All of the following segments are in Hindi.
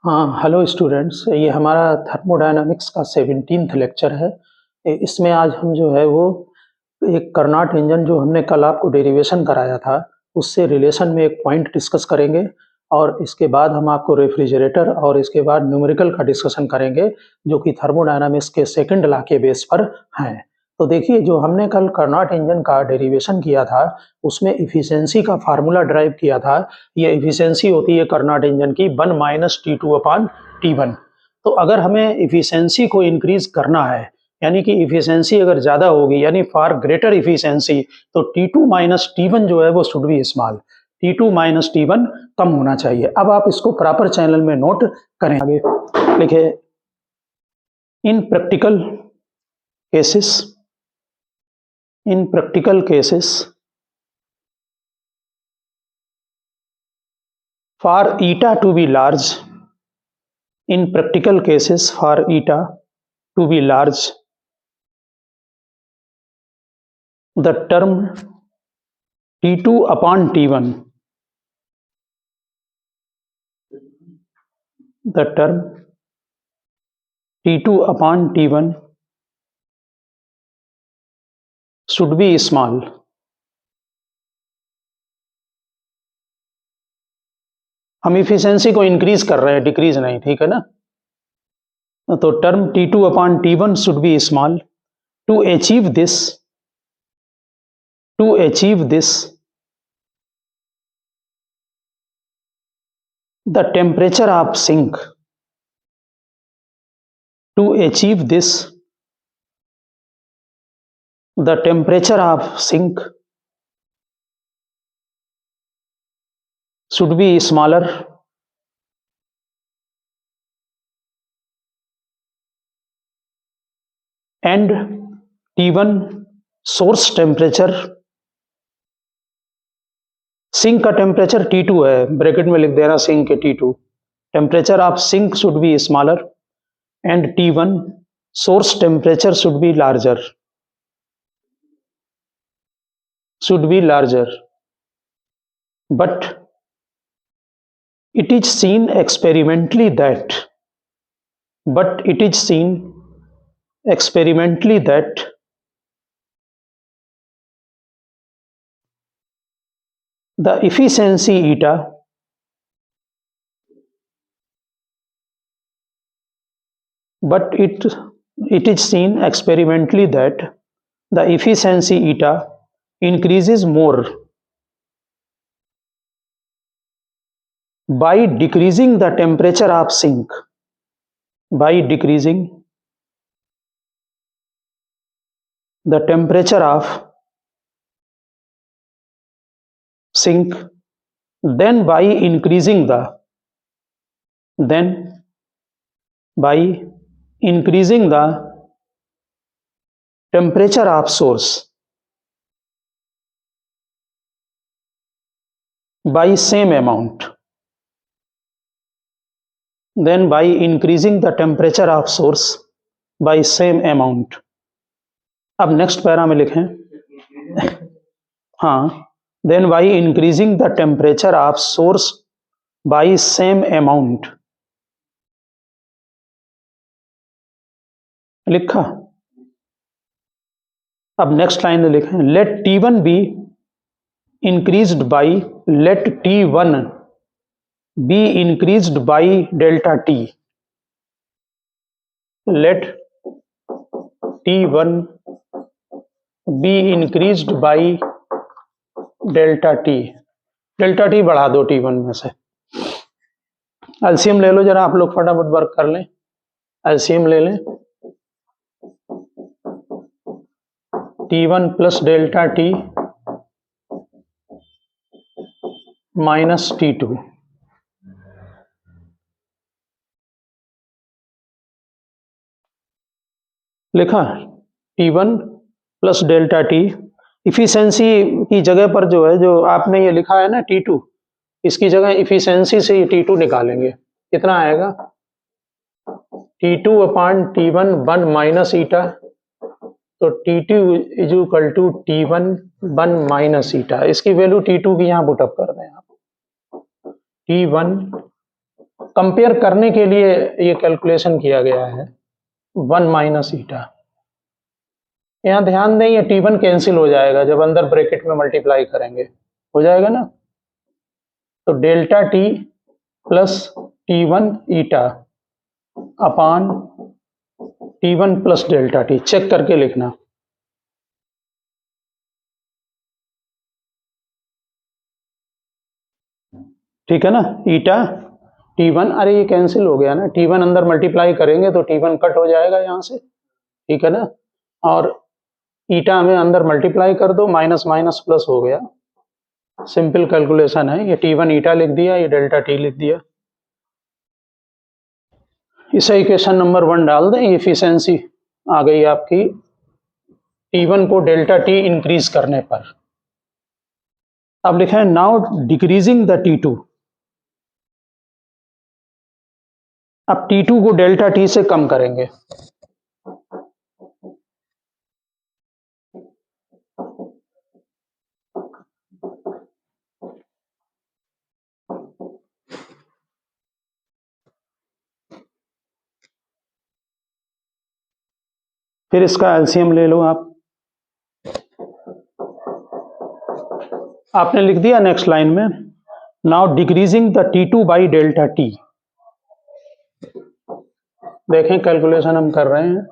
हाँ, हेलो स्टूडेंट्स, ये हमारा थर्मोडायनामिक्स का 17th लेक्चर है। इसमें आज हम जो है वो एक कार्नोट इंजन जो हमने कल आपको डेरिवेशन कराया था, उससे रिलेशन में एक पॉइंट डिस्कस करेंगे और इसके बाद हम आपको रेफ्रिजरेटर और इसके बाद न्यूमेरिकल का डिस्कशन करेंगे, जो कि थर्मोडायनामिक्स के सेकंड लॉ के बेस पर हैं। तो देखिए, जो हमने कल कार्नोट इंजन का डेरिवेशन किया था, उसमें इफिशिएंसी का फार्मूला ड्राइव किया था। ये इफिशिएंसी होती है कार्नोट इंजन की 1 माइनस T2 अपॉन T1। तो अगर हमें इफिशिएंसी को इंक्रीज करना है, यानी कि इफिशिएंसी अगर ज़्यादा होगी, यानी फार ग्रेटर इफिशिएंसी, तो T2 माइनस T1 जो है वो should be small. T2 minus T1 कम होना चाहिए। अब आप इसको प्रॉपर चैनल में नोट करें। आगे लिखे, इन practical cases for eta to be large, in practical cases for eta to be large, the term T2 upon T1, the term T2 upon T1 should be small. हम इफिशिएंसी को इंक्रीज कर रहे हैं, डिक्रीज नहीं, ठीक है ना। तो term T2 upon T1 should be small. To achieve this the temperature of sink, to achieve this the temperature of sink should be smaller and T1 source temperature, sink का टेम्परेचर T2 है, ब्रैकेट में लिख देना सिंक के T2, temperature of sink should be smaller and T1 source temperature should be larger, but it is seen experimentally that the efficiency eta increases more by decreasing the temperature of sink, by decreasing the temperature of sink, then by increasing the temperature of source by same amount, then by increasing the temperature of source by same amount. अब नेक्स्ट पैरा में लिखें, हाँ, then by increasing the temperature of source by same amount, लिखा। अब नेक्स्ट लाइन में लिखें, let T1 be increased by delta T, let T1 be increased by delta T बढ़ा दो T1 में से। एलसीएम ले लो जरा, आप लोग फटाफट वर्क कर लें, एलसीएम ले लें। T1 plus delta T minus T2, लिखा। T1 plus delta T, efficiency की जगह पर जो है, जो आपने ये लिखा है ना T2, इसकी जगह इफिशिएंसी से T2 निकालेंगे। कितना आएगा? T2 upon T1 1 minus eta, तो T2 is equal to T1 1 minus eta. इसकी वैल्यू T2 की यहाँ पुटअप कर दें आप। T1 कंपेयर करने के लिए ये कैलकुलेशन किया गया है 1 माइनस ईटा। यहाँ ध्यान दें ये T1 कैंसिल हो जाएगा जब अंदर ब्रैकेट में मल्टीप्लाई करेंगे, हो जाएगा ना। तो delta T plus T1 eta upon T1 plus delta T, check करके लिखना। ठीक है ना, ईटा T1, अरे ये कैंसिल हो गया ना, T1 अंदर मल्टीप्लाई करेंगे तो T1 कट हो जाएगा यहाँ से, ठीक है ना। और ईटा में अंदर मल्टीप्लाई कर दो, माइनस माइनस प्लस हो गया। सिंपल कैलकुलेशन है, ये T1 ईटा लिख दिया, ये डेल्टा टी लिख दिया। इसे इक्वेशन नंबर 1 डाल दें, इफिशियंसी आ गई आपकी T1 को डेल्टा टी इंक्रीज करने पर। अब लिखें नाउ डिक्रीजिंग द T2। अब T2 को डेल्टा टी से कम करेंगे। फिर इसका एलसीएम ले लो आप। आपने लिख दिया नेक्स्ट लाइन में, now decreasing the T2 by delta T. देखें कैलकुलेशन हम कर रहे हैं।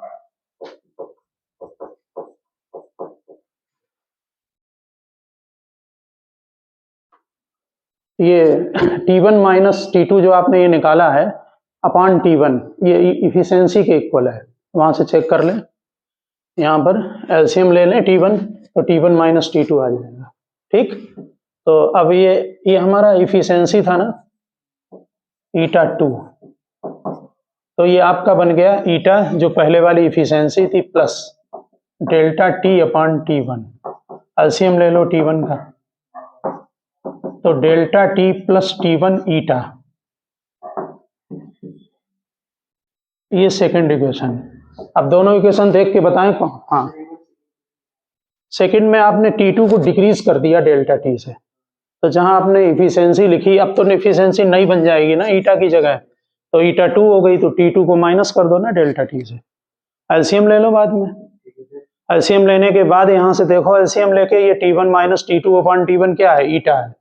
ये T1 माइनस T2 जो आपने ये निकाला है अपान T1, ये इफिशियंसी के इक्वल है, वहां से चेक कर लें। यहाँ पर एलसीएम ले लें T1, तो T1 माइनस T2 आ जाएगा। ठीक, तो अब ये हमारा इफिशियंसी था ना ईटा 2, तो ये आपका बन गया ईटा जो पहले वाली इफिशियंसी थी plus delta T upon T1। LCM ले लो T1 का, तो डेल्टा टी प्लस T1 ईटा, ये सेकंड इक्वेशन। अब दोनों इक्वेशन देख के बताएं कौन। हाँ, सेकंड में आपने T2 को डिक्रीज कर दिया डेल्टा टी से, तो जहां आपने इफिशियंसी लिखी, अब तो इफिशियंसी नहीं बन जाएगी ना ईटा की जगह, तो ईटा 2 हो गई, तो T2 को माइनस कर दो ना डेल्टा टी से। एलसीएम ले लो बाद में। एलसीएम लेने के बाद यहां से देखो, एलसीएम लेके ये T1 minus T2 upon T1 क्या है, ईटा है,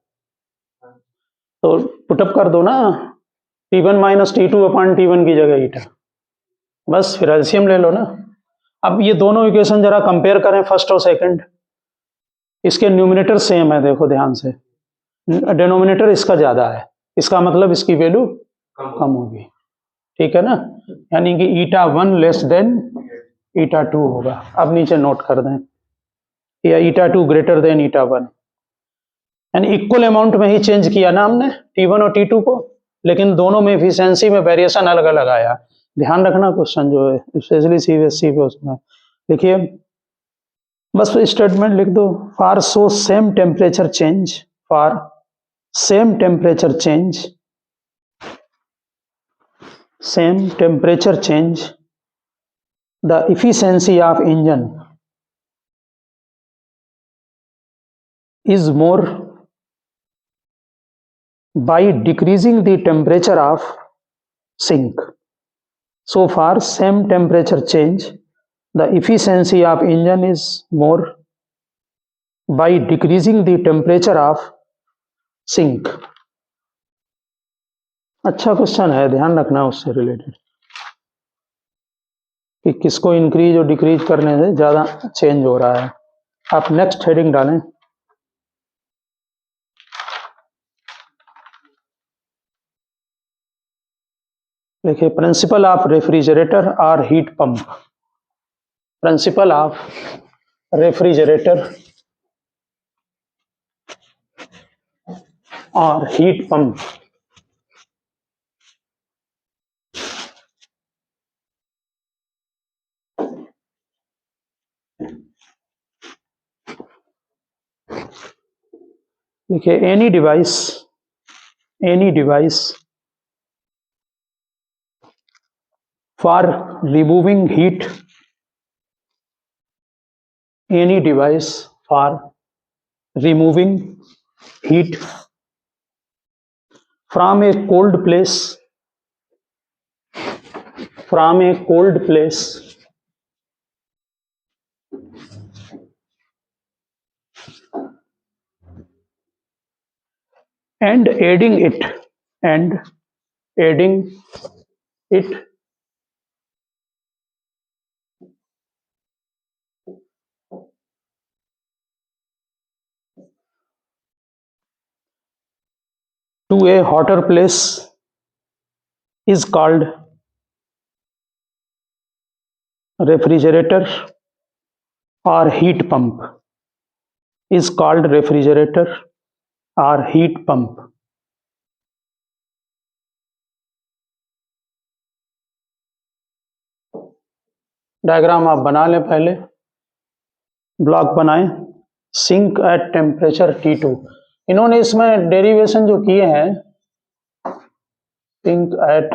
तो पुटअप कर दो ना, T1 minus T2 upon T1 की जगह ईटा, बस फिर एलसीएम ले लो ना। अब ये दोनों इक्वेशन जरा कंपेयर करें, फर्स्ट और सेकंड। इसके न्यूमिनेटर सेम है, देखो ध्यान से, डिनोमिनेटर इसका ज्यादा है, इसका मतलब इसकी वैल्यू कम होगी, ठीक है ना। यानी कि ईटा 1 लेस देन ईटा 2 होगा। अब नीचे नोट कर दें, या ईटा 2 ग्रेटर देन ईटा 1, यानी इक्वल अमाउंट में ही चेंज किया ना हमने T1 और T2 को, लेकिन दोनों में एफिशिएंसी में वेरिएशन अलग अलग आया। ध्यान रखना क्वेश्चन जो है स्पेशली सीबीएसई पे, उसमें देखिए बस स्टेटमेंट लिख दो, for so same temperature change, for same temperature change, same temperature change the efficiency of engine is more by decreasing the temperature of sink. So for same temperature change, the efficiency of engine is more by decreasing the temperature of sink. अच्छा क्वेश्चन है, ध्यान रखना उससे रिलेटेड कि किसको इंक्रीज और डिक्रीज करने से ज्यादा चेंज हो रहा है। आप नेक्स्ट हेडिंग डालें। देखिए, प्रिंसिपल ऑफ रेफ्रिजरेटर और heat pump. Principle of refrigerator और हीट पंप। देखिए, any device for removing heat, any device for removing heat from a cold place from a cold place and adding it to a hotter place is called refrigerator or heat pump. Is called refrigerator or heat pump. Diagram आप बना लें, पहले ब्लॉक बनाएं। Sink at temperature T2। इन्होंने इसमें डेरिवेशन जो किए हैं, सिंक एट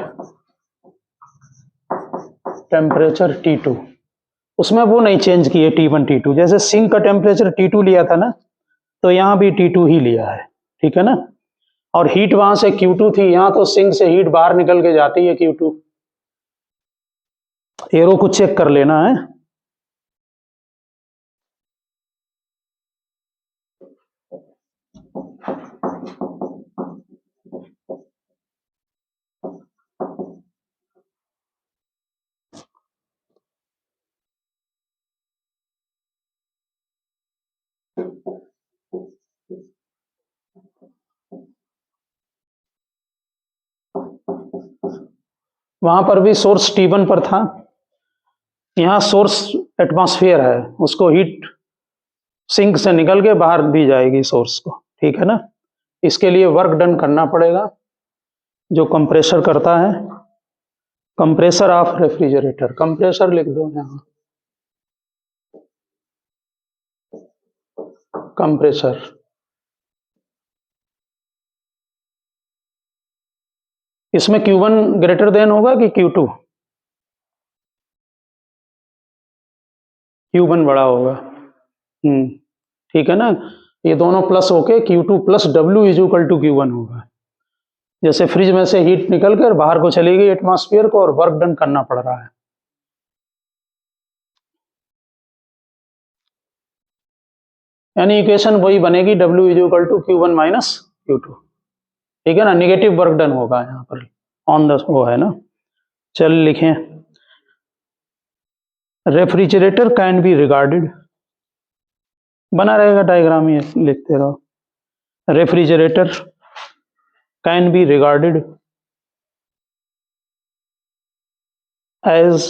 टेम्परेचर T2, उसमें वो नहीं चेंज किए T1 T2। जैसे सिंक का टेम्परेचर T2 लिया था ना, तो यहाँ भी T2 ही लिया है, ठीक है ना। और हीट वहां से Q2 थी, यहाँ तो सिंक से हीट बाहर निकल के जाती है Q2। एरो को चेक कर लेना है। वहां पर भी सोर्स T1 पर था, यहाँ सोर्स एटमॉस्फेयर है, उसको हीट सिंक से निकल के बाहर भी जाएगी सोर्स को, ठीक है ना। इसके लिए वर्क डन करना पड़ेगा, जो कंप्रेसर करता है। कंप्रेसर ऑफ रेफ्रिजरेटर, कंप्रेसर लिख दो यहाँ, कंप्रेसर। इसमें Q1 ग्रेटर देन होगा कि Q2? Q1 बड़ा होगा, ठीक है ना। ये दोनों प्लस होके Q2 plus W is equal to Q1 होगा। जैसे फ्रिज में से हीट निकल कर बाहर को चली गई एटमॉस्फेयर को, और वर्क डन करना पड़ रहा है। यानी इक्वेशन वही बनेगी, W is equal to Q1 minus Q2, ठीक है ना। निगेटिव वर्क डन होगा यहाँ पर, ऑन द वो है ना। चल लिखें, रेफ्रिजरेटर कैन बी रिगार्डेड, बना रहेगा डायग्राम, ये लिखते रहो। Refrigerator can be regarded as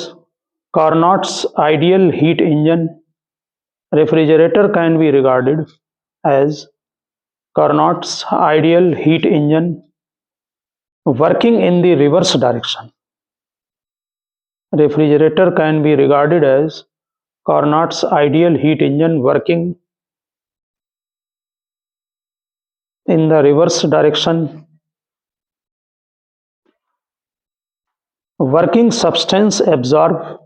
Carnot's ideal heat engine. Refrigerator can be regarded as Carnot's ideal heat engine working in the reverse direction. Refrigerator can be regarded as Carnot's ideal heat engine working in the reverse direction. Working substance absorb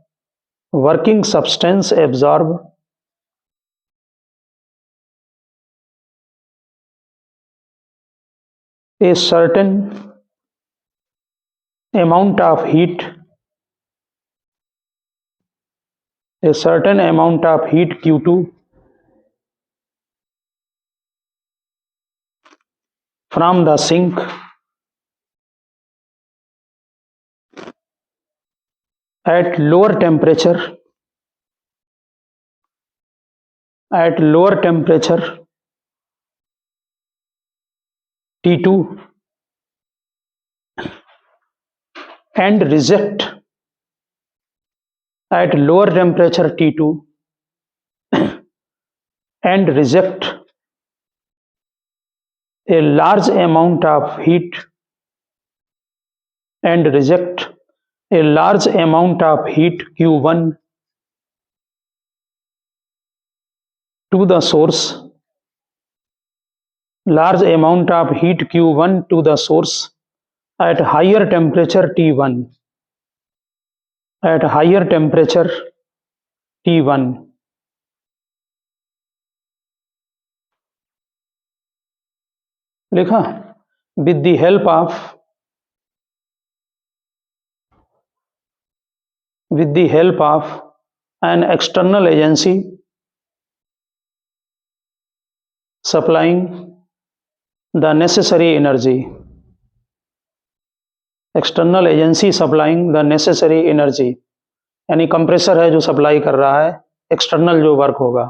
a certain amount of heat, Q2 from the sink at lower temperature T2 and reject at lower temperature T2 and reject a large amount of heat Q1 to the source, at higher temperature T1, लिखा, with the help of with the help of an external agency supplying the necessary energy. External agency supplying the necessary energy, यानी कंप्रेसर है जो सप्लाई कर रहा है एक्सटर्नल जो वर्क होगा.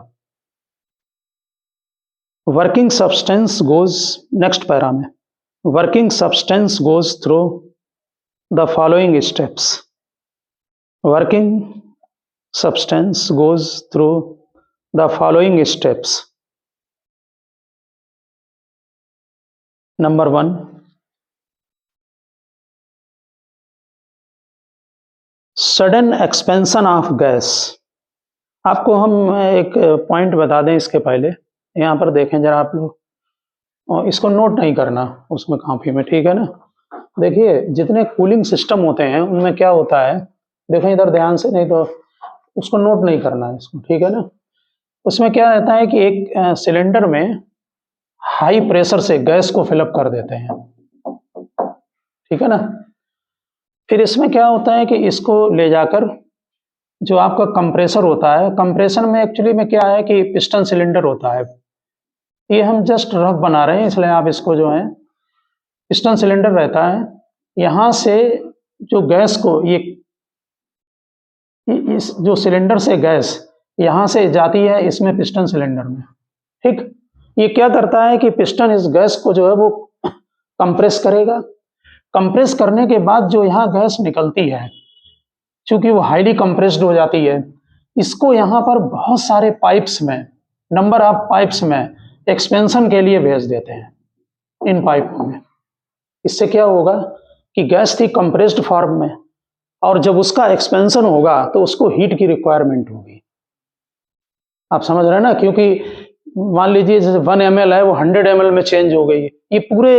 Working substance goes, next para में, working substance goes through the following steps. Working substance goes through the following steps. Number 1, sudden expansion of gas. आपको हम एक पॉइंट बता दें इसके पहले, यहाँ पर देखें जरा आप लोग, और इसको नोट नहीं करना उसमें कॉपी में, ठीक है ना. देखिए जितने कूलिंग सिस्टम होते हैं उनमें क्या होता है, देखें इधर ध्यान से, नहीं तो उसको नोट नहीं करना है इसको, ठीक है ना. उसमें क्या रहता है कि एक सिलेंडर में हाई प्रेशर से गैस को फिलअप कर देते हैं, ठीक है ना. फिर इसमें क्या होता है कि इसको ले जाकर जो आपका कंप्रेसर होता है, कंप्रेसर में एक्चुअली में क्या है कि पिस्टन सिलेंडर होता है. ये हम जस्ट रफ बना रहे हैं इसलिए आप इसको जो है, पिस्टन सिलेंडर रहता है, यहाँ से जो गैस को ये इस जो सिलेंडर से गैस यहाँ से जाती है इसमें पिस्टन सिलेंडर में, ठीक. ये क्या करता है कि पिस्टन इस गैस को जो है वो कंप्रेस करेगा. कंप्रेस करने के बाद जो यहाँ गैस निकलती है, चूंकि वो हाईली कंप्रेस्ड हो जाती है, इसको यहाँ पर बहुत सारे पाइप्स में, नंबर ऑफ पाइप्स में एक्सपेंशन के लिए भेज देते हैं इन पाइपों में. इससे क्या होगा कि गैस थी कंप्रेस्ड फॉर्म में, और जब उसका एक्सपेंशन होगा तो उसको हीट की रिक्वायरमेंट होगी. आप समझ रहे हैं ना, क्योंकि मान लीजिए जैसे 1 ml है वो 100 ml में चेंज हो गई. ये पूरे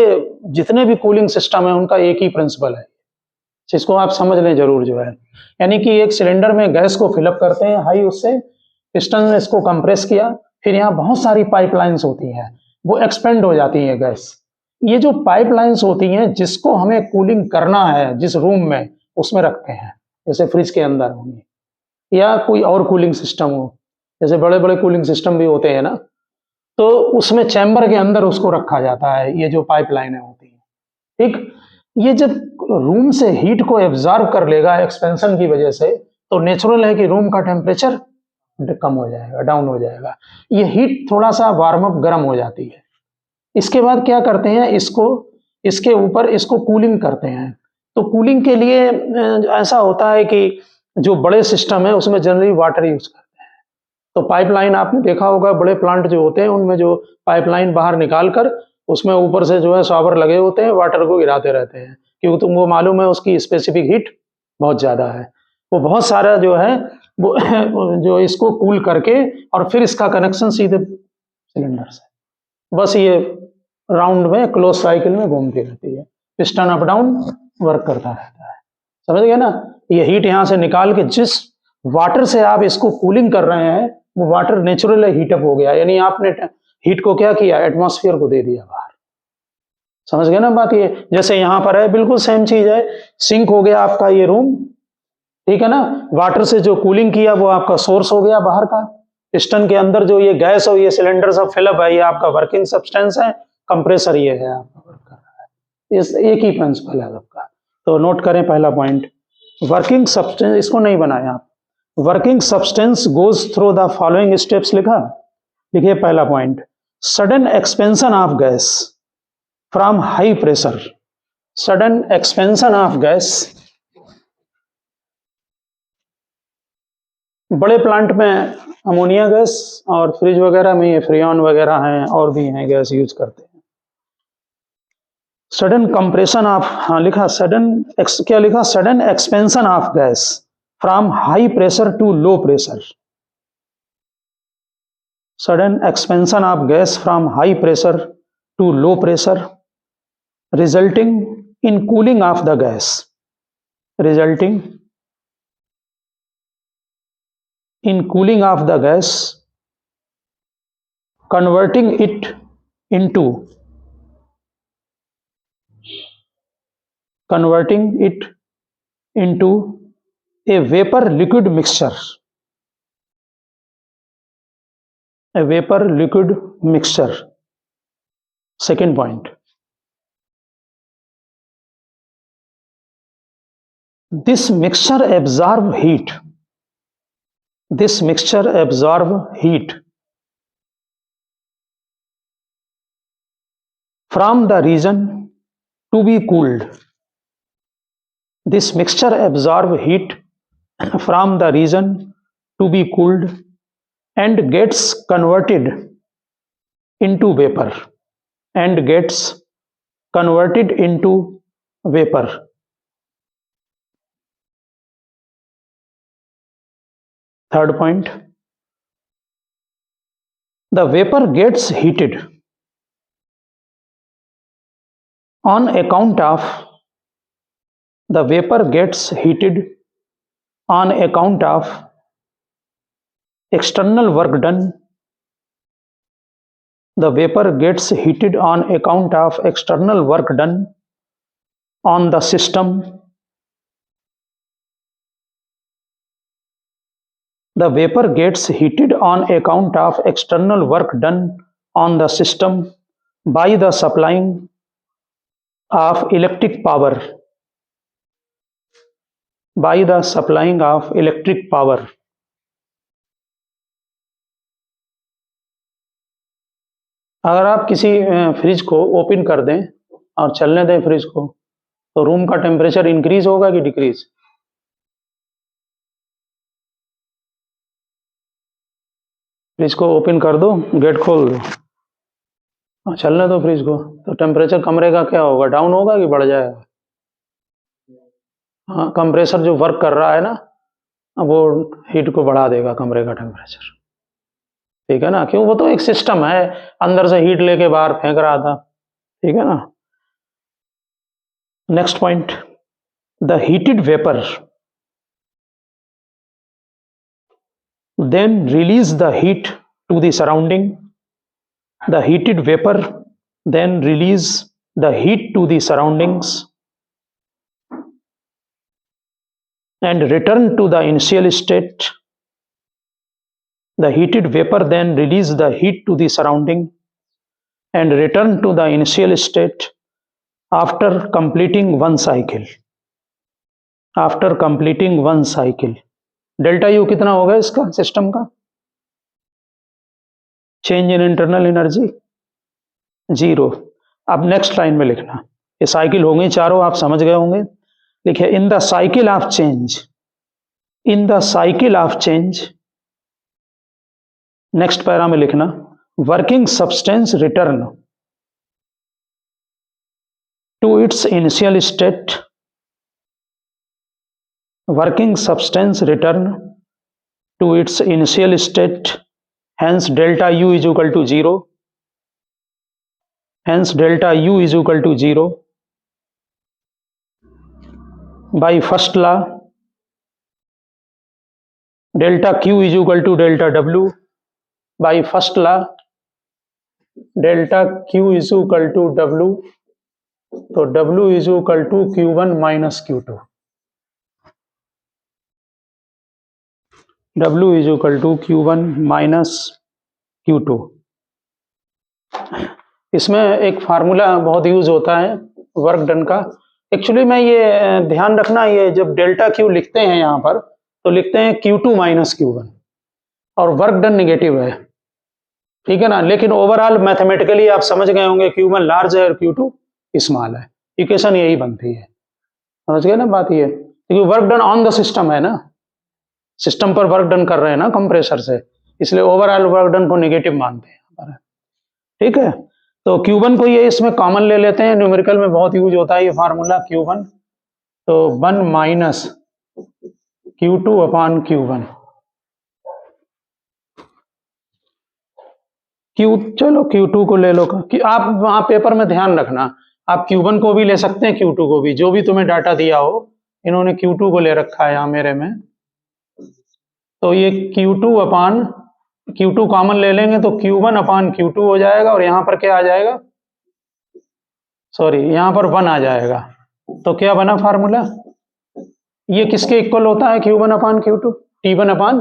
जितने भी कूलिंग सिस्टम है उनका एक ही प्रिंसिपल है, इसको आप समझ लें जरूर जो है. यानी कि एक सिलेंडर में गैस को फिलअप करते हैं हाई, उससे पिस्टन ने इसको कंप्रेस किया, फिर यहाँ बहुत सारी पाइपलाइंस होती हैं, वो एक्सपेंड हो जाती है गैस. ये जो पाइपलाइंस होती हैं जिसको हमें कूलिंग करना है जिस रूम में, उसमें रखते हैं, जैसे फ्रिज के अंदर होंगे या कोई और कूलिंग सिस्टम हो, जैसे बड़े बड़े कूलिंग सिस्टम भी होते हैं ना, तो उसमें चैम्बर के अंदर उसको रखा जाता है, ये जो पाइपलाइनें होती हैं, ठीक. ये जब रूम से हीट को एब्जॉर्ब कर लेगा एक्सपेंशन की वजह से, तो नेचुरल है कि रूम का टेम्परेचर कम हो जाएगा, डाउन हो जाएगा. ये हीट थोड़ा सा वार्म अप गर्म हो जाती है. इसके बाद क्या करते हैं, इसको इसके ऊपर इसको कूलिंग करते हैं. तो कूलिंग के लिए ऐसा होता है कि जो बड़े सिस्टम है उसमें जनरली वाटर यूज करते हैं. तो पाइपलाइन आपने देखा होगा, बड़े प्लांट जो होते हैं उनमें जो पाइपलाइन बाहर निकाल कर उसमें ऊपर से जो है शॉवर लगे होते हैं, वाटर को गिराते रहते हैं, क्योंकि तुमको मालूम है उसकी स्पेसिफिक हीट बहुत ज़्यादा है. वो बहुत सारा जो है वो जो इसको कूल करके और फिर इसका कनेक्शन सीधे सिलेंडर से, बस ये राउंड में क्लोज साइकिल में घूमती रहती है, पिस्टन अप डाउन वर्क करता रहता है. समझ गए ना. ये हीट यहाँ से निकाल के जिस वाटर से आप इसको कूलिंग कर रहे हैं वो वाटर नेचुरल हीटअप हो गया, यानी आपने हीट को क्या किया, एटमॉस्फेयर को दे दिया बाहर. समझ गए ना बात. ये जैसे यहाँ पर है बिल्कुल सेम चीज है. सिंक हो गया आपका ये रूम, ठीक है ना. वाटर से जो कूलिंग किया वो आपका सोर्स हो गया बाहर का. पिस्टन के अंदर जो ये गैस और ये सिलेंडर सब फिलअप है, ये आपका वर्किंग सब्सटेंस है. कंप्रेसर ये है आपका वर्क कर रहा है. इस एक ही प्रिंसिपल है सबका. तो नोट करें पहला पॉइंट, वर्किंग सब्सटेंस, इसको नहीं बनाया आप. Working substance goes through the following steps लिखा. लिखिए पहला point, sudden expansion of gas from high pressure. Sudden expansion of gas, बड़े प्लांट में अमोनिया गैस और फ्रिज वगैरह में ये फ्रियॉन वगैरह हैं और भी हैं गैस यूज करते हैं. सडन कंप्रेशन ऑफ, हाँ लिखा सडन, क्या लिखा, sudden expansion of gas from high pressure to low pressure. Sudden expansion of gas from high pressure to low pressure resulting in cooling of the gas, resulting in cooling of the gas, converting it into A vapour liquid mixture, a vapor liquid mixture. Second point, this mixture absorb heat, this mixture absorb heat from the region to be cooled, this mixture absorb heat from the region to be cooled and gets converted into vapor, and gets converted into vapor. Third point, the vapor gets heated on account of, the vapor gets heated on account of external work done, the vapor gets heated on account of external work done on the system, the vapor gets heated on account of external work done on the system by the supplying of electric power, by the supplying of electric power. अगर आप किसी फ्रिज को ओपन कर दें और चलने दें फ्रिज को, तो रूम का टेम्परेचर इंक्रीज होगा कि डिक्रीज? फ्रिज को ओपन कर दो, गेट खोल दो और चलने दो फ्रिज को, तो टेम्परेचर कमरे का क्या होगा, डाउन होगा कि बढ़ जाएगा? हाँ, कंप्रेसर जो वर्क कर रहा है ना, वो हीट को बढ़ा देगा कमरे का टेम्परेचर, ठीक है ना, क्यों? वो तो एक सिस्टम है, अंदर से हीट लेके बाहर फेंक रहा था, ठीक है ना। Next point, the heated vapour then release the heat to the surrounding, the heated vapor then release the heat to the surroundings and return to the initial state, the heated vapor then release the heat to the surrounding and return to the initial state after completing one cycle, after completing one cycle. Delta U कितना होगा इसका, सिस्टम का? Change in internal energy 0। अब नेक्स्ट लाइन में लिखना, ये साइकिल हो गई चारों, आप समझ गए होंगे। लिखिए, in the cycle of change, in the cycle of change, next para में लिखना, working substance return to its initial state, working substance return to its initial state, hence delta U is equal to 0, hence delta U is equal to 0 by first law, delta Q is equal to delta W by first law, delta Q is equal to W, तो W is equal to Q1 minus Q2, W is equal to Q1 minus Q2। इसमें एक फार्मूला बहुत यूज होता है वर्क डन का। एक्चुअली में ये ध्यान रखना, ये जब डेल्टा Q लिखते हैं यहाँ पर, तो लिखते हैं Q2 माइनस Q1 और वर्क डन निगेटिव है, ठीक है ना। लेकिन ओवरऑल मैथमेटिकली आप समझ गए होंगे Q1 लार्ज है और Q2 स्मॉल है, इक्वेशन यही बनती है, समझ गए ना बात ये, क्योंकि work done on the system है ना, सिस्टम पर वर्क डन कर रहे हैं ना कंप्रेसर से, इसलिए ओवरऑल वर्क डन को नेगेटिव मानते हैं, ठीक है। तो Q1 को ये इसमें कॉमन ले लेते हैं, न्यूमेरिकल में बहुत यूज होता है ये फार्मूला Q1, तो 1 माइनस Q2 अपॉन Q1, चलो Q2 को ले लो, कि आप वहां पेपर में ध्यान रखना, आप Q1 को भी ले सकते हैं, Q2 को भी, जो भी तुम्हें डाटा दिया हो, इन्होंने Q2 को ले रखा है यहाँ मेरे में, तो ये Q2 अपान Q2 कॉमन ले लेंगे तो Q1 अपान Q2 हो जाएगा, और यहां पर क्या आ जाएगा, सॉरी यहां पर 1 आ जाएगा। तो क्या बना फार्मूला, ये किसके इक्वल होता है Q1 upon Q2? T1 upon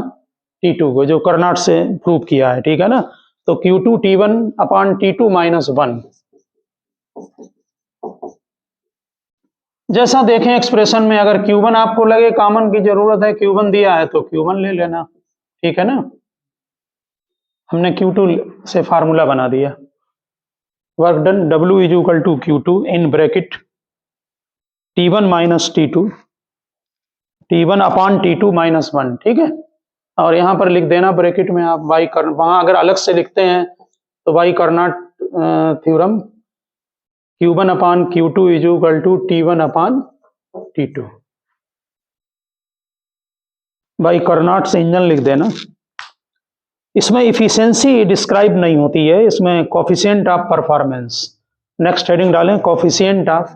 T2 को, जो कर्नाट से प्रूव किया है, ठीक है ना। तो Q2 T1 upon T2 minus 1। जैसा देखें एक्सप्रेशन में, अगर Q1 आपको लगे कॉमन की जरूरत है, Q1 दिया है तो Q1 ले लेना, ठीक है ना। हमने Q2 से फार्मूला बना दिया। Work done W is equal to Q2 in bracket T1 minus T2, T1 upon T2 minus 1, ठीक है। और यहाँ पर लिख देना ब्रैकेट में आप वाई कर, वहां अगर अलग से लिखते हैं तो वाई Carnot theorem Q1 upon Q2 is equal to T1 upon T2। वाई कर्नाट से इंजन लिख देना। इसमें इफिशियंसी डिस्क्राइब नहीं होती है, इसमें coefficient of performance. Next heading डालें कोफिशिएंट ऑफ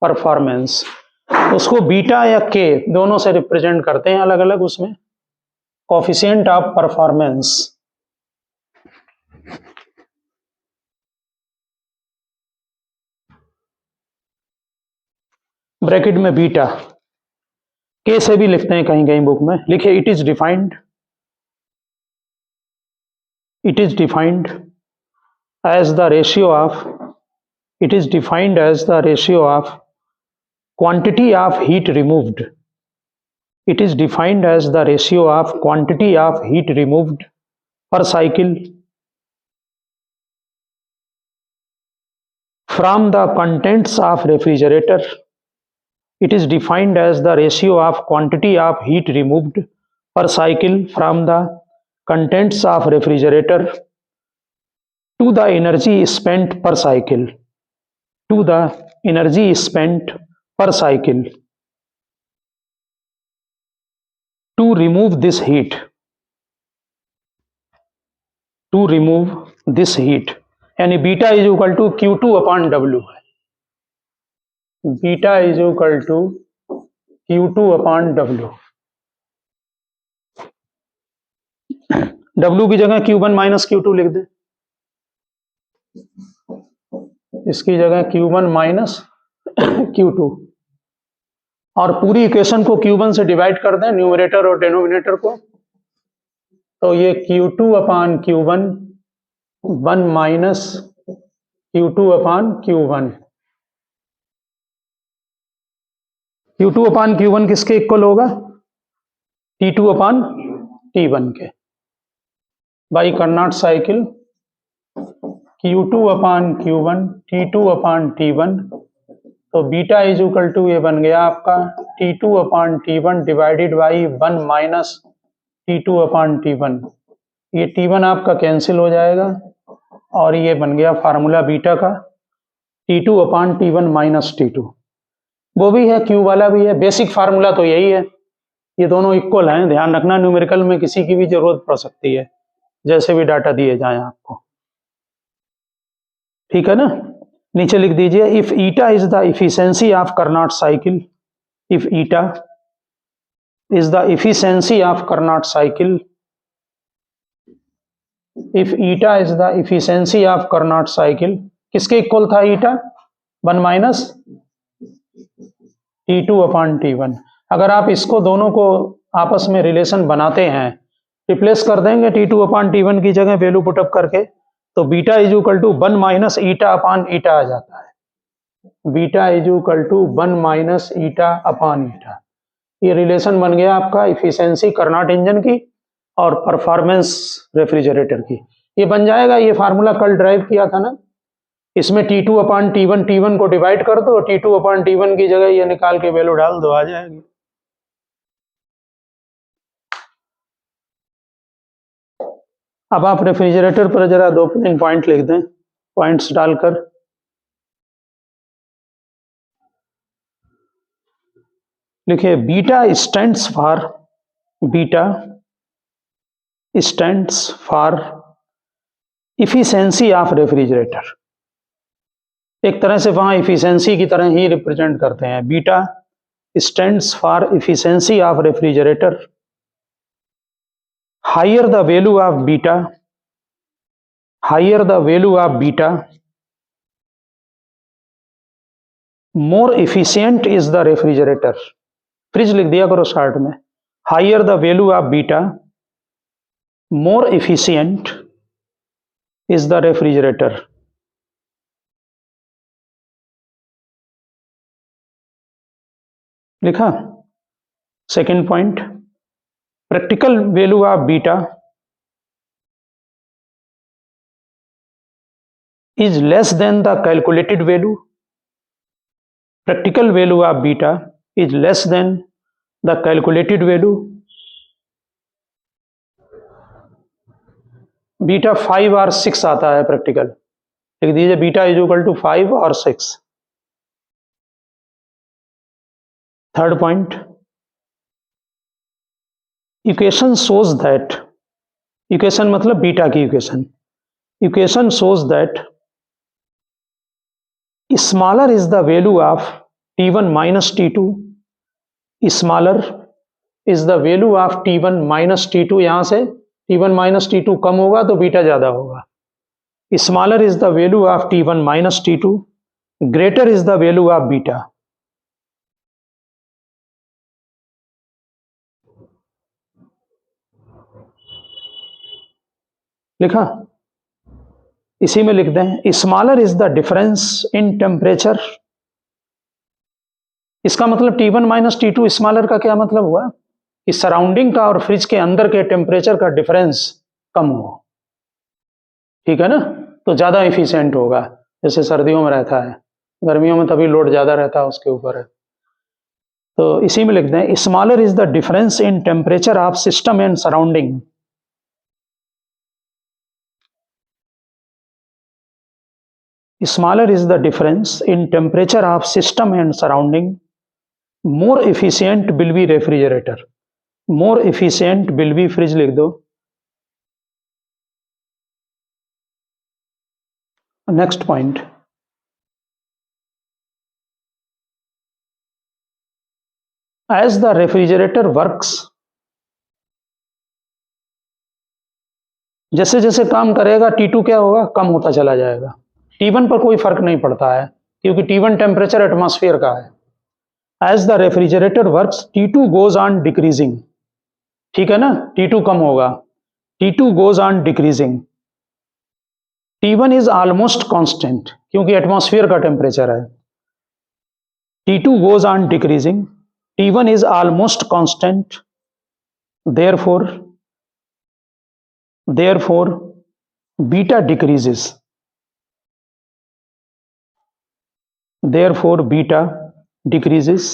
परफॉर्मेंस। उसको बीटा या के दोनों से रिप्रेजेंट करते हैं अलग अलग। उसमें कोफिशिएंट ऑफ परफॉर्मेंस, ब्रैकेट में बीटा, के से भी लिखते हैं कहीं कहीं बुक में, लिखे it is defined as the ratio of quantity of heat removed. It is defined as the ratio of quantity of heat removed per cycle from the contents of refrigerator. It is defined as the ratio of quantity of heat removed per cycle from the contents of refrigerator to the energy spent per cycle, to remove this heat, यानी beta is equal to Q2 upon W है। Beta is equal to Q2 upon W। W की जगह Q1 माइनस Q2 लिख दें, इसकी जगह Q1 माइनस Q2, और पूरी इक्वेशन को Q1 से डिवाइड कर दें, न्यूमरेटर और डिनोमिनेटर को। तो ये Q2 अपान Q1 1 माइनस Q2 अपान Q1। Q2 अपान Q1 किसके इक्वल होगा? T2 अपान T1 के। By Karnat cycle Q2 upon Q1 T2 upon T1। तो बीटा इज इक्वल टू ये बन गया आपका T2 upon T1 divided by 1 minus T2 upon T1। ये T1 आपका कैंसिल हो जाएगा और ये बन गया फार्मूला बीटा का, T2 अपान T1 माइनस T2। वो भी है, Q वाला भी है, बेसिक फार्मूला तो यही है। ये दोनों इक्वल हैं, ध्यान रखना न्यूमेरिकल में किसी की भी जरूरत पड़ सकती है, जैसे भी डाटा दिए जाए आपको, ठीक है ना। नीचे लिख दीजिए if eta is the efficiency of Karnat cycle, if eta is the efficiency of Karnat cycle, if eta is the efficiency of Karnat cycle, किसके इक्वल था ईटा? 1 माइनस T2 अपॉन T1। अगर आप इसको दोनों को आपस में रिलेशन बनाते हैं, रिप्लेस कर देंगे T2 अपॉन T1 की जगह वैल्यू पुटअप करके, तो beta is equal to 1 minus eta upon eta आ जाता है। Beta is equal to 1 minus eta upon eta. ये रिलेशन बन गया आपका इफिशियंसी कर्नाट इंजन की और परफॉर्मेंस रेफ्रिजरेटर की। ये बन जाएगा, ये फार्मूला कल ड्राइव किया था ना, इसमें T2 अपॉन T1, T1 को डिवाइड कर दो, T2 अपॉन T1 की जगह ये निकाल के वैल्यू डाल दो, आ जाएगी। अब आप रेफ्रिजरेटर पर जरा 2 पॉइंट लिख दें, पॉइंट्स डालकर। लिखिए beta stands for efficiency of refrigerator. एक तरह से वहां इफिशियंसी की तरह ही रिप्रेजेंट करते हैं। Beta stands for efficiency of refrigerator. Higher the value of beta, more efficient is the refrigerator. Fridge लिख दिया करो स्टार्ट में। Higher the value of beta more efficient is the refrigerator. लिखा। Second point, practical value of beta is less than the calculated value. Practical value of beta is less than the calculated value. Beta 5 और 6 आता है प्रैक्टिकल, लिख दीजिए बीटा इज इक्वल टू 5 और 6। Third point, equation shows that, equation मतलब बीटा की equation, equation shows that smaller is the value of T1 minus T2, smaller is the value of T1 minus T2, यहां से T1 minus T2 कम होगा तो बीटा ज्यादा होगा। smaller is the value of T1 minus T2, greater is the value of beta। लिखा। इसी में लिख दें smaller is the difference in temperature. इसका मतलब T1 माइनस T2 स्मॉलर का क्या मतलब हुआ कि सराउंडिंग का और फ्रिज के अंदर के टेम्परेचर का डिफरेंस कम हो, ठीक है ना, तो ज्यादा इफिशिएंट होगा। जैसे सर्दियों में रहता है, गर्मियों में तभी लोड ज्यादा रहता है उसके ऊपर है। तो इसी में लिख दें smaller is the difference in temperature of system and surrounding. Smaller is the difference in temperature of system and surrounding. More efficient will be refrigerator. More efficient will be fridge लिख दो। Next point. As the refrigerator works, जैसे जैसे काम करेगा T2 क्या होगा, कम होता चला जाएगा। T1 पर कोई फर्क नहीं पड़ता है क्योंकि T1 टेम्परेचर एटमॉस्फेयर का है। As the refrigerator works T2 goes on decreasing, ठीक है ना, T2 कम होगा, T2 goes on decreasing. T1 is almost constant क्योंकि एटमॉस्फेयर का टेम्परेचर है। T2 goes on decreasing, T1 is almost constant, therefore beta decreases, therefore beta decreases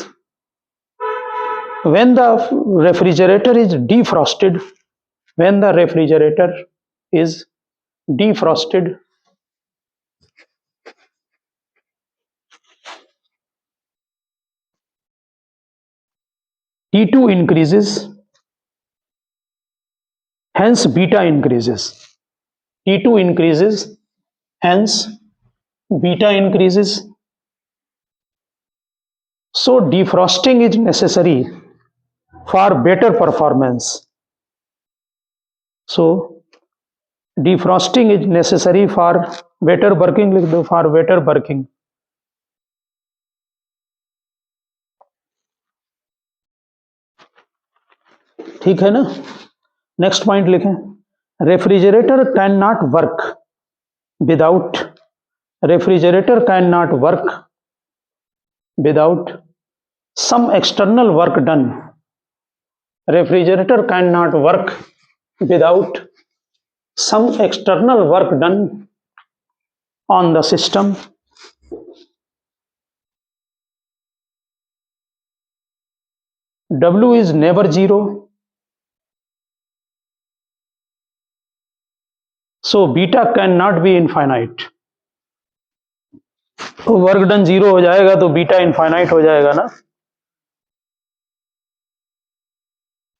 when the refrigerator is defrosted, when the refrigerator is defrosted T2 increases, hence beta increases, T2 increases, hence beta increases. So defrosting is necessary for better performance. So defrosting is necessary for better working, लिख दो, for better working. ठीक है ना। नेक्स्ट पॉइंट लिखें, refrigerator can not work without, refrigerator can not work without some external work done. Refrigerator cannot work without some external work done on the system. W is never zero, so beta cannot be infinite. Work done zero हो जाएगा तो बीटा इनफाइनाइट हो जाएगा ना।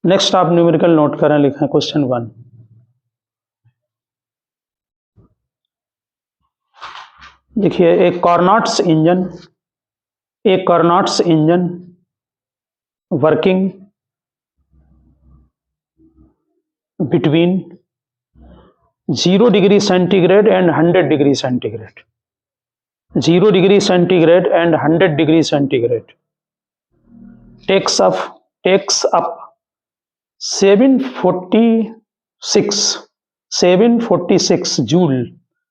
नेक्स्ट आप न्यूमेरिकल नोट करें, लिखें क्वेश्चन 1। देखिए एक Carnot's engine working between 0 degree centigrade and 100 degree centigrade, 0 degree centigrade and 100 degree centigrade. takes up 746 joule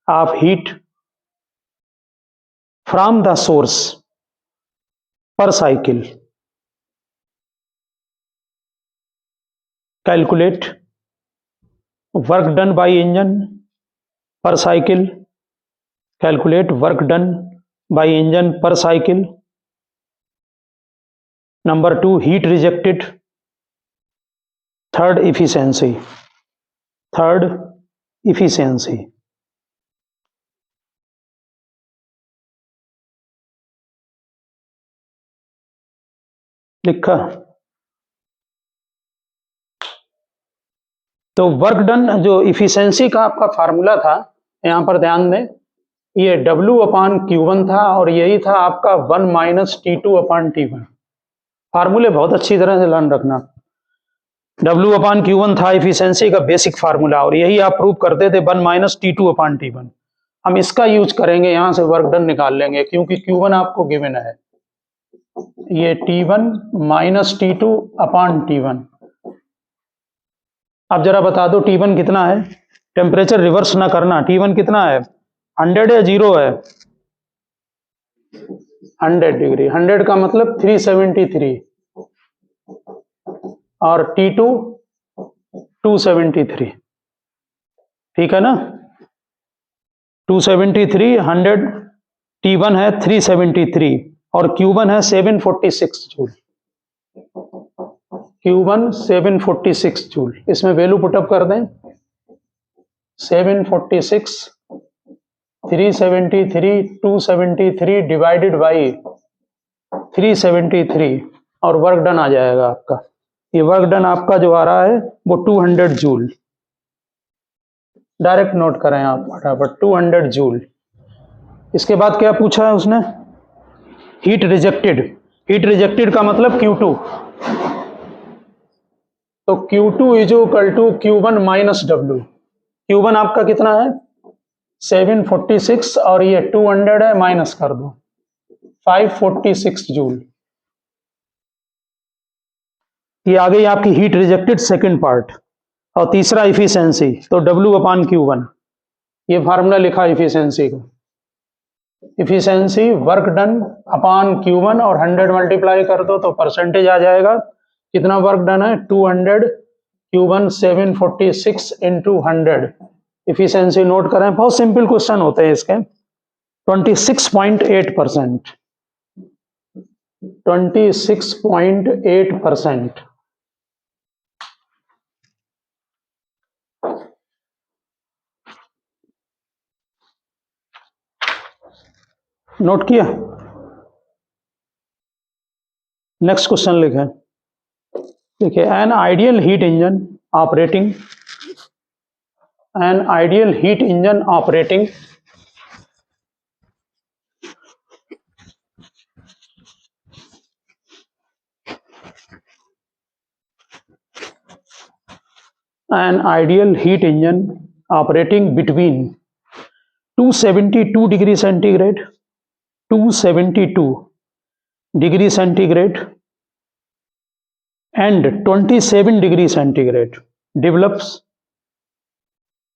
of heat from the source per cycle. Calculate work done by engine per cycle. Calculate work done by engine per cycle. Number 2, heat rejected. Third, efficiency. लिखा। तो वर्क डन जो इफिशियंसी का आपका फार्मूला था, यहां पर ध्यान दें, ये W/Q1 था और यही था आपका 1 - T2/T1। फार्मूले बहुत अच्छी तरह से लर्न रखना। W/Q1 था इफिशियंसी का बेसिक फार्मूला और यही आप प्रूव करते थे 1 - T2/T1। हम इसका यूज करेंगे, यहां से वर्क डन निकाल लेंगे क्योंकि Q1 आपको गिवन है। ये T1 - T2/T1। अब जरा बता दो T1 कितना है। टेम्परेचर रिवर्स ना करना। T1 कितना है, 100 या 0 है? 100 डिग्री। 100 का मतलब 373 और T2 273। ठीक है ना, 273, 100, T1 है 373 और Q1 है 746 जूल। Q1 746 joule. इसमें वैल्यू पुटअप कर दें, 746, 373, 273 डिवाइडेड बाई 373 और वर्क डन आ जाएगा आपका। ये वर्क डन आपका जो आ रहा है वो 200 जूल। डायरेक्ट नोट करें आप फटाफट, 200 जूल। इसके बाद क्या पूछा है उसने, हीट रिजेक्टेड। हीट रिजेक्टेड का मतलब Q2। तो Q2 = Q1 - W। Q1 आपका कितना है, 746 और ये 200 है, माइनस कर दो 546 जूल। ये आ गई आपकी हीट रिजेक्टेड सेकंड पार्ट। और तीसरा इफिशियंसी, तो W/Q1। ये फार्मूला लिखा इफिशियंसी का। Efficiency work done upon Q1 और 100 मल्टीप्लाई कर दो तो परसेंटेज आ जाएगा। कितना वर्क डन है, 200, Q1 746 इंटू 100। इफिशियंसी नोट करें, बहुत सिंपल क्वेश्चन होते हैं इसके। 26.8%। 26.8%। नोट किया। नेक्स्ट क्वेश्चन लिखें। देखिए, an ideal heat engine operating between 272 degree centigrade, 272 degree centigrade and 27 degree centigrade develops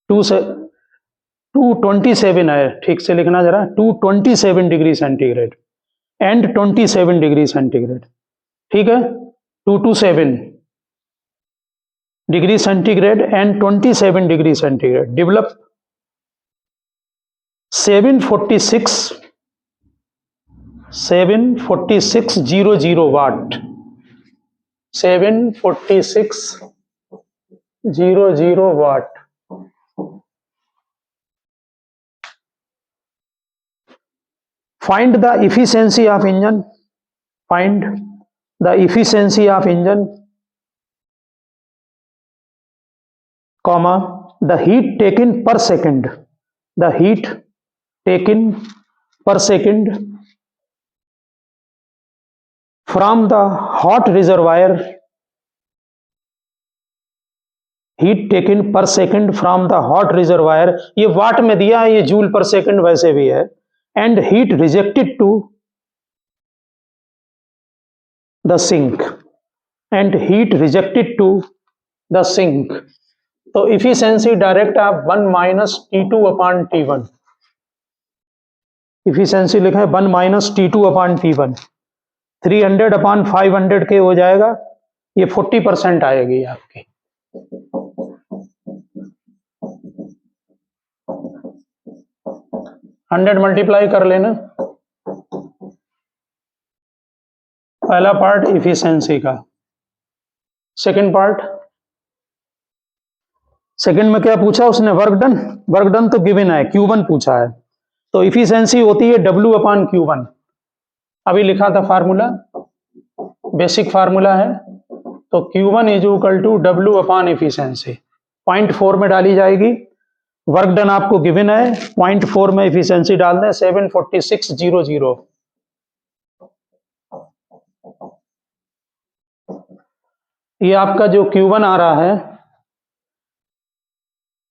227 है, ठीक से लिखना जरा, 227 degree centigrade and 27 degree centigrade. ठीक है, 227 degree centigrade and 27 degree centigrade develop 74600 watt. 74600 watt. Find the efficiency of engine. Find the efficiency of engine, comma, the heat taken per second. The heat taken per second from the hot reservoir. Heat taken per second from the hot reservoir. ये वाट में दिया है, ये जूल पर सेकंड वैसे भी है। And heat rejected to the sink and heat rejected to the sink, तो इफिशियंसी डायरेक्ट आप 1 minus T2 upon T1, efficiency लिखा है 1 minus T2 upon T1, 300 upon 500 के हो जाएगा, ये 40% आएगी आपकी। 100 मल्टीप्लाई कर लेना, पहला पार्ट इफिशियंसी का। सेकंड पार्ट, सेकंड में क्या पूछा उसने, वर्क डन, वर्क डन तो गिवन है, Q1 पूछा है, तो इफिशियंसी होती है W अपॉन Q1, अभी लिखा था फार्मूला, बेसिक फार्मूला है, तो Q1 is equal to W upon efficiency, 0.4 में डाली जाएगी, वर्क डन आपको गिवन है, 0.4 में इफिशियंसी डाल दें, 74600। ये आपका जो Q1 आ रहा है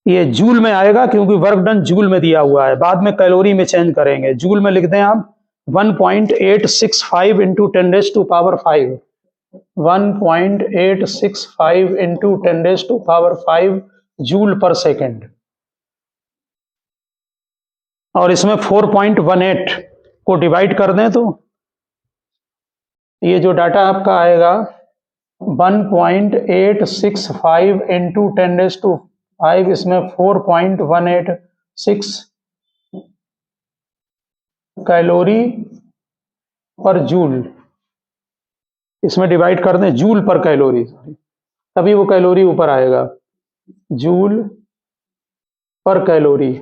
ये जूल में आएगा, क्योंकि वर्क डन जूल में दिया हुआ है, बाद में कैलोरी में चेंज करेंगे। जूल में लिख दें आप 1.865 into 10 raise to power 5, 1.865 into 10 raise to power 5 joule per second, और इसमें 4.18 को डिवाइड कर दें तो ये जो डाटा आपका आएगा 1.865 इंटू 10 रेज़ टू 5, इसमें 4.186 कैलोरी पर जूल, इसमें डिवाइड कर दें जूल पर कैलोरी, तभी वो कैलोरी ऊपर आएगा, जूल पर कैलोरी।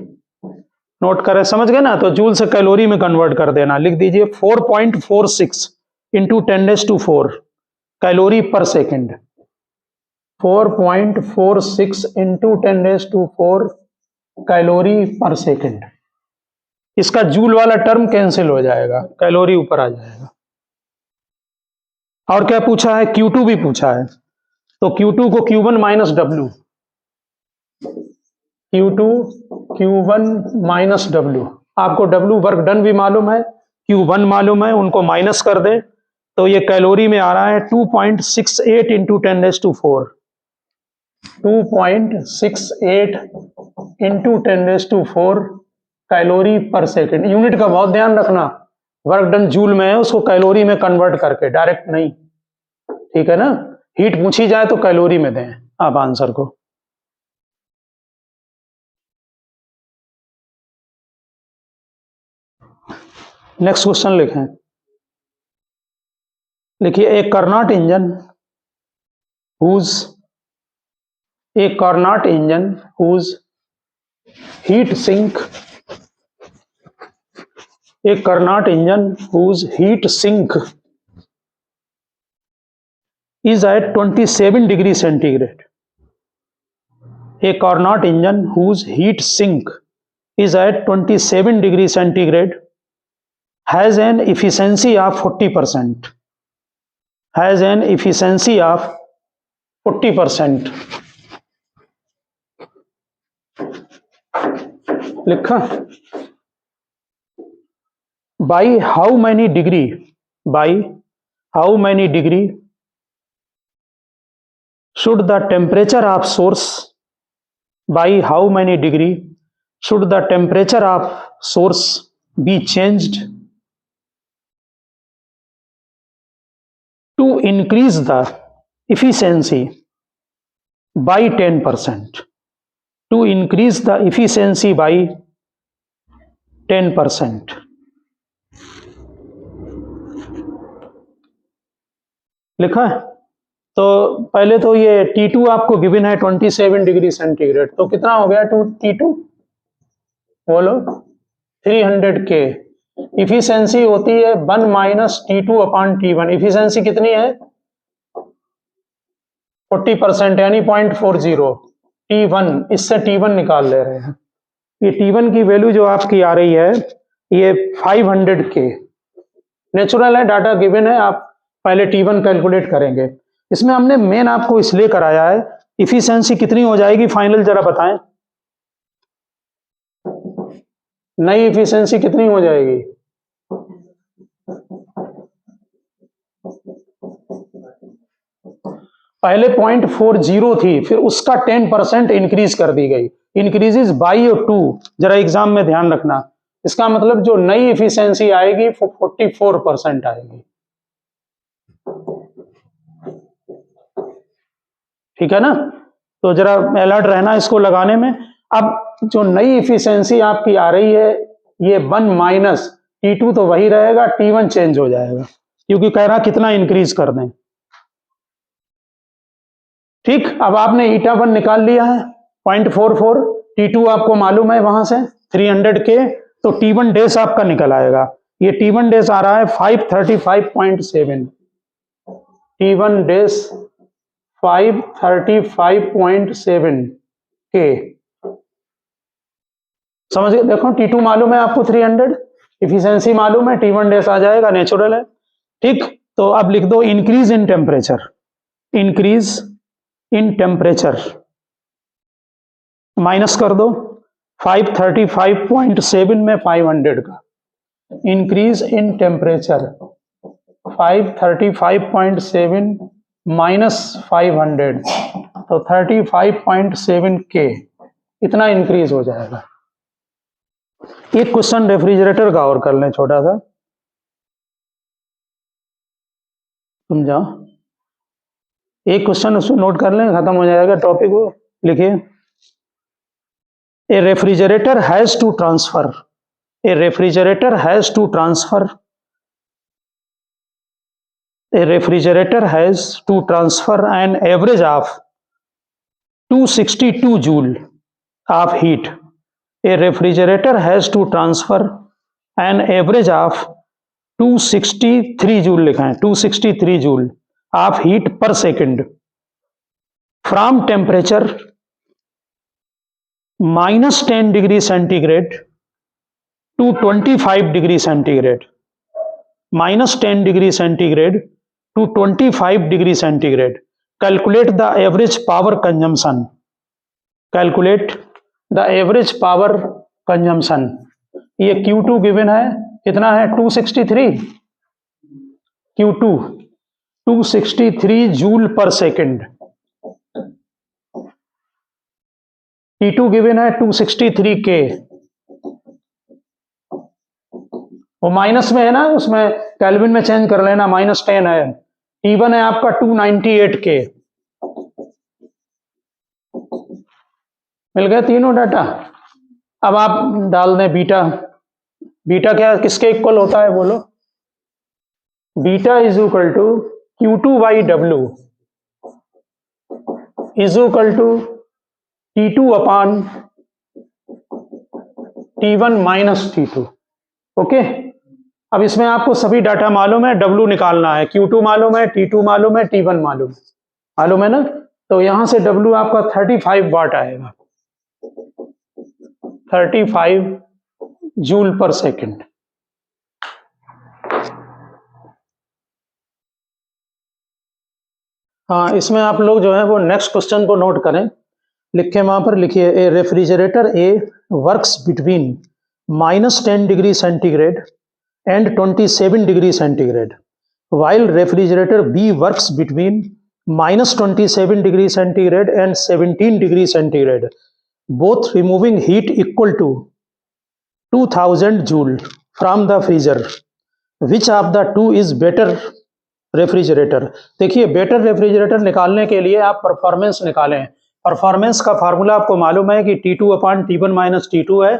नोट करें, समझ गए ना, तो जूल से कैलोरी में कन्वर्ट कर देना, लिख दीजिए 4.46 into 10 raise to 4 calorie per second, 4.46 into 10 raise to 4 calorie per second. इसका जूल वाला टर्म कैंसिल हो जाएगा, कैलोरी ऊपर आ जाएगा। और क्या पूछा है, Q2 भी पूछा है, तो Q2 को Q1 minus W, Q2 Q1 minus W, आपको W वर्क डन भी मालूम है, Q1 मालूम है, उनको माइनस कर दें तो ये कैलोरी में आ रहा है 2.68 into 10 raise to 4, 2.68 into 10 raise to 4 calorie per second. Unit का बहुत ध्यान रखना, वर्क डन जूल में है, उसको कैलोरी में कन्वर्ट करके, डायरेक्ट नहीं, ठीक है ना। हीट पूछी जाए तो कैलोरी में दें आप आंसर को। नेक्स्ट क्वेश्चन लिखें, लिखिए a Carnot engine whose, a Carnot engine whose heat sink, a Carnot engine whose heat sink is at 27 degrees centigrade. A Carnot engine whose heat sink is at 27 degrees centigrade has an efficiency of 40%. Has an efficiency of 40%. लिखा, by how many degree, by how many degree should the temperature of source, by how many degree should the temperature of source be changed to increase the efficiency by 10%, to increase the efficiency by 10%. लिखा है, तो पहले तो ये T2 आपको गिवन है 27 डिग्री सेंटीग्रेड, तो कितना हो गया T2, बोलो 300 K। इफिशियंसी होती है 1 minus T2 upon T1, efficiency कितनी है 40%, यानी 0.40, T1, इससे T1 निकाल ले रहे हैं, ये T1 की वैल्यू जो आपकी आ रही है ये 500 K, नेचुरल है, डाटा गिवन है, आप पहले T1 कैलकुलेट करेंगे। इसमें हमने मेन आपको इसलिए कराया है, इफिशियंसी कितनी हो जाएगी फाइनल जरा बताएं, नई इफिशियंसी कितनी हो जाएगी, पहले 0.40 थी, फिर उसका 10% इंक्रीज कर दी गई, इंक्रीजेज बाई 2। जरा एग्जाम में ध्यान रखना, इसका मतलब जो नई इफिशियंसी आएगी वो 44% आएगी। ठीक है ना, तो जरा अलर्ट रहना इसको लगाने में। अब जो नई इफिशियंसी आपकी आ रही है ये 1 माइनस T2 तो वही रहेगा, T1 चेंज हो जाएगा क्योंकि कह रहा कितना इंक्रीज कर दें। ठीक, अब आपने 𝜂1 निकाल लिया है 0.44, T2 आपको मालूम है वहां से 300 के, तो T1 डेज आपका निकल आएगा। ये T1 डेज आ रहा है 535.7, T1 डेज 535.7 के। समझ गए, देखो T2 मालूम है आपको 300, इफिशियंसी मालूम है, T1 डेज आ जाएगा, नेचुरल है। ठीक, तो अब लिख दो increase in temperature, increase in temperature minus कर दो 535.7 में 500 का, इंक्रीज इन टेम्परेचर 535.7 माइनस 500 तो 35.7 के, इतना इंक्रीज हो जाएगा। एक क्वेश्चन रेफ्रिजरेटर का और कर लें छोटा सा, समझा, एक क्वेश्चन उसको नोट कर लें, खत्म हो जाएगा टॉपिक। वो लिखिए, a refrigerator has to transfer, a refrigerator has to transfer, a refrigerator has to transfer an average of 262 joule of heat. A refrigerator has to transfer an average of 263 joule, लिखा है 263 joule of heat per second from temperature minus 10 degree centigrade to 25 degree centigrade, minus 10 degree centigrade to 25 degree centigrade. Calculate the average power consumption. Calculate the average power consumption. ये Q2 गिवन है, कितना है 263, Q2 263 joule per second, T2 given है 263 के, वो माइनस में है ना, उसमें केल्विन में चेंज कर लेना, -10 है। T1 है आपका 298 के। मिल गए तीनों डाटा। अब आप डाल दें बीटा, बीटा क्या किसके इक्वल होता है बोलो, beta is equal to Q2/W is equal to T2 upon T1 minus T2। Okay, अब इसमें आपको सभी डाटा मालूम है, W निकालना है, Q2 मालूम है, T2 मालूम है, T1 मालूम है ना, तो यहां से W आपका 35 वाट आएगा, 35 जूल पर सेकेंड। हाँ, इसमें आप लोग जो है वो नेक्स्ट क्वेश्चन को नोट करें, लिखे वहां पर लिखिए, a refrigerator a works between -10 degree centigrade and 27 degree centigrade, while refrigerator B works between -27 degree centigrade and 17 degree centigrade, both removing heat equal to 2000 joule from the freezer. Which of the two is better refrigerator? देखिए, बेटर रेफ्रिजरेटर निकालने के लिए आप परफॉर्मेंस निकालें। परफॉर्मेंस का फार्मूला आपको मालूम है कि T2 upon T1 minus T2 है।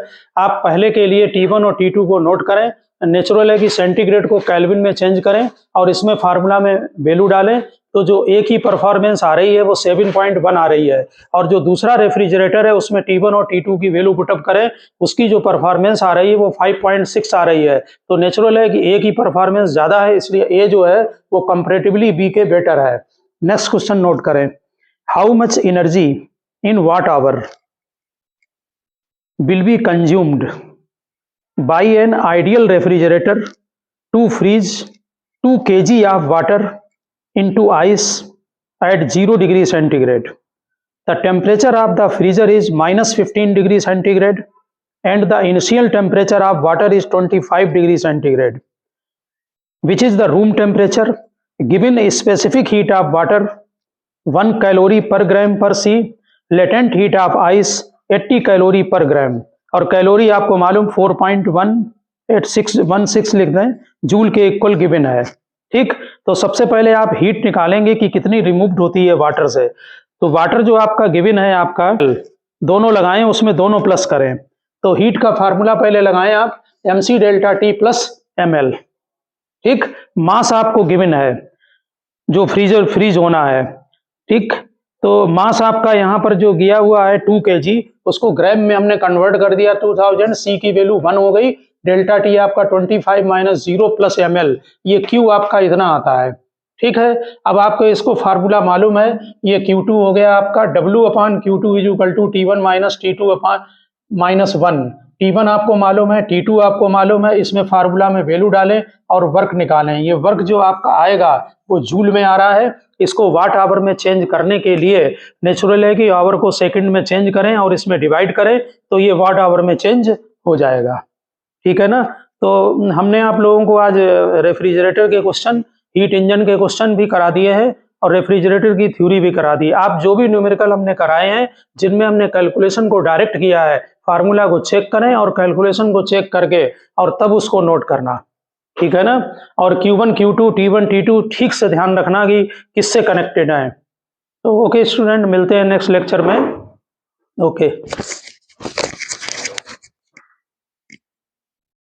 आप पहले के लिए T1 और T2 को नोट करें, नेचुरल है कि सेंटीग्रेड को केल्विन में चेंज करें और इसमें फार्मूला में वैल्यू डालें, तो जो एक ही परफॉर्मेंस आ रही है वो 7.1 आ रही है, और जो दूसरा रेफ्रिजरेटर है उसमें T1 और T2 की वैल्यू पुटअप करें, उसकी जो परफॉर्मेंस आ रही है वो 5.6 आ रही है। तो नेचुरल है कि ए की परफॉर्मेंस ज़्यादा है, इसलिए ए जो है वो कंपैरेटिवली बी के बेटर है। नेक्स्ट क्वेश्चन नोट करें, how much energy in watt hour will be consumed by an ideal refrigerator to freeze 2 kg of water into ice at 0 degree centigrade. The temperature of the freezer is -15 degree centigrade and the initial temperature of water is 25 degree centigrade. Which is the room temperature? Given a specific heat of water, 1 calorie per gram per C, latent heat of ice 80 calorie per gram, और कैलोरी आपको मालूम 4.18616 लिख दें, जूल के इक्वल गिवन है। ठीक, तो सबसे पहले आप हीट निकालेंगे कि कितनी रिमूव्ड होती है वाटर से। तो वाटर जो आपका गिवन है, आपका दोनों लगाएं, उसमें दोनों प्लस करें। तो हीट का फार्मूला पहले लगाएं आप, mc delta T plus ml। ठीक, मास आपको गिवन है जो फ्रीज होना है। ठीक, तो मास आपका यहाँ पर जो दिया हुआ है 2 kg, उसको ग्राम में हमने कन्वर्ट कर दिया 2000, सी की वैल्यू 1 हो गई, डेल्टा टी आपका 25 माइनस 0 प्लस ml, ये क्यू आपका इतना आता है। ठीक है, अब आपको इसको फार्मूला मालूम है, ये Q2 हो गया आपका W upon Q2 is equal to T1 minus T2 upon minus 1। T1 आपको मालूम है, T2 आपको मालूम है, इसमें फार्मूला में वैल्यू डालें और वर्क निकालें। ये वर्क जो आपका आएगा वो जूल में आ रहा है, इसको वाट आवर में चेंज करने के लिए नेचुरल है कि आवर को सेकंड में चेंज करें और इसमें डिवाइड करें तो ये वाट आवर में चेंज हो जाएगा। ठीक है ना। तो हमने आप लोगों को आज रेफ्रिजरेटर के क्वेश्चन, हीट इंजन के क्वेश्चन भी करा दिए हैं और रेफ्रिजरेटर की थ्योरी भी करा दी। आप जो भी न्यूमेरिकल हमने कराए हैं, जिनमें हमने कैलकुलेशन को डायरेक्ट किया है, फार्मूला को चेक करें और कैलकुलेशन को चेक करके और तब उसको नोट करना। ठीक है ना। और Q1 Q2 T1 T2 ठीक से ध्यान रखना कि किससे कनेक्टेड है। तो ओके स्टूडेंट, मिलते हैं नेक्स्ट लेक्चर में। ओके।